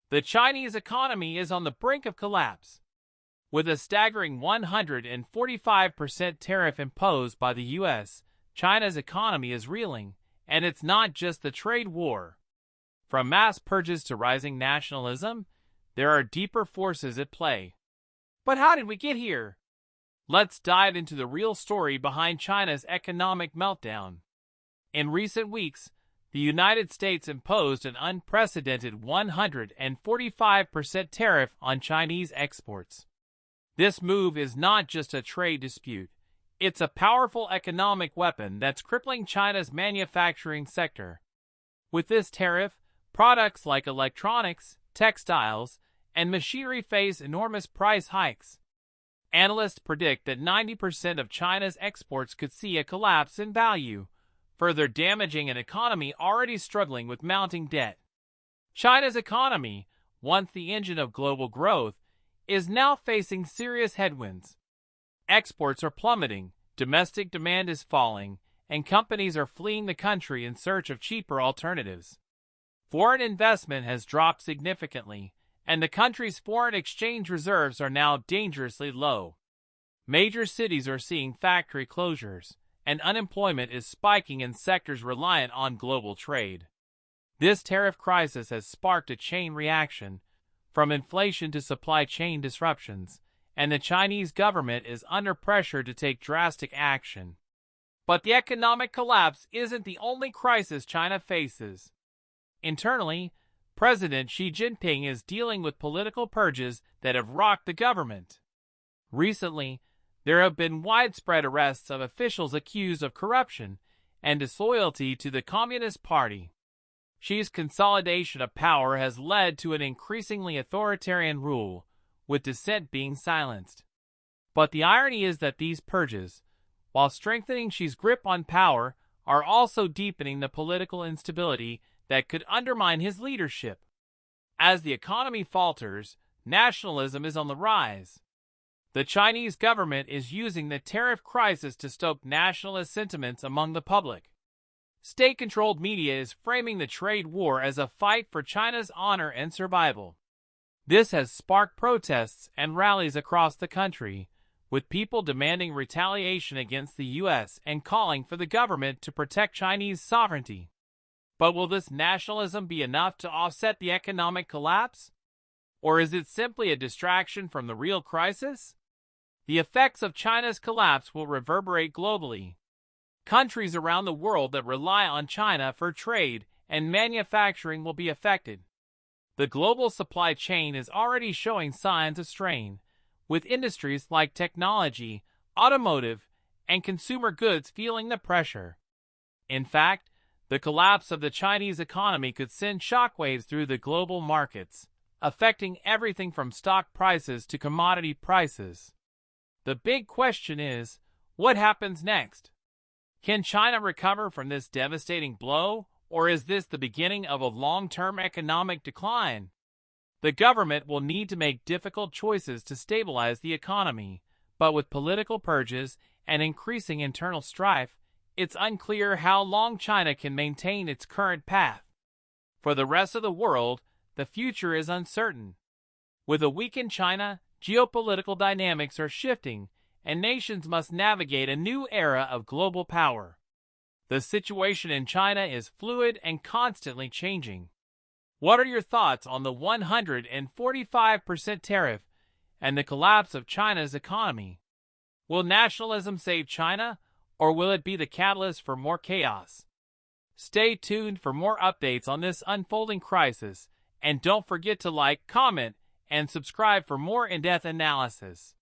The Chinese economy is on the brink of collapse. With a staggering 145% tariff imposed by the U.S., China's economy is reeling, and it's not just the trade war. From mass purges to rising nationalism, there are deeper forces at play. But how did we get here? Let's dive into the real story behind China's economic meltdown. In recent weeks, the United States imposed an unprecedented 145% tariff on Chinese exports. This move is not just a trade dispute. It's a powerful economic weapon that's crippling China's manufacturing sector. With this tariff, products like electronics, textiles, and machinery face enormous price hikes. Analysts predict that 90% of China's exports could see a collapse in value, further damaging an economy already struggling with mounting debt. China's economy, once the engine of global growth, is now facing serious headwinds. Exports are plummeting, domestic demand is falling, and companies are fleeing the country in search of cheaper alternatives. Foreign investment has dropped significantly, and the country's foreign exchange reserves are now dangerously low. Major cities are seeing factory closures, and unemployment is spiking in sectors reliant on global trade. This tariff crisis has sparked a chain reaction, from inflation to supply chain disruptions, and the Chinese government is under pressure to take drastic action. But the economic collapse isn't the only crisis China faces. Internally, President Xi Jinping is dealing with political purges that have rocked the government. Recently, there have been widespread arrests of officials accused of corruption and disloyalty to the Communist Party. Xi's consolidation of power has led to an increasingly authoritarian rule, with dissent being silenced. But the irony is that these purges, while strengthening Xi's grip on power, are also deepening the political instability that could undermine his leadership. As the economy falters, nationalism is on the rise. The Chinese government is using the tariff crisis to stoke nationalist sentiments among the public. State-controlled media is framing the trade war as a fight for China's honor and survival. This has sparked protests and rallies across the country, with people demanding retaliation against the U.S. and calling for the government to protect Chinese sovereignty. But will this nationalism be enough to offset the economic collapse? Or is it simply a distraction from the real crisis? The effects of China's collapse will reverberate globally. Countries around the world that rely on China for trade and manufacturing will be affected. The global supply chain is already showing signs of strain, with industries like technology, automotive, and consumer goods feeling the pressure. In fact, the collapse of the Chinese economy could send shockwaves through the global markets, affecting everything from stock prices to commodity prices. The big question is, what happens next? Can China recover from this devastating blow, or is this the beginning of a long-term economic decline? The government will need to make difficult choices to stabilize the economy, but with political purges and increasing internal strife, it's unclear how long China can maintain its current path. For the rest of the world, the future is uncertain. With a weakened China, geopolitical dynamics are shifting, and nations must navigate a new era of global power. The situation in China is fluid and constantly changing. What are your thoughts on the 145% tariff and the collapse of China's economy? Will nationalism save China, or will it be the catalyst for more chaos? Stay tuned for more updates on this unfolding crisis, and don't forget to like, comment, and subscribe for more in-depth analysis.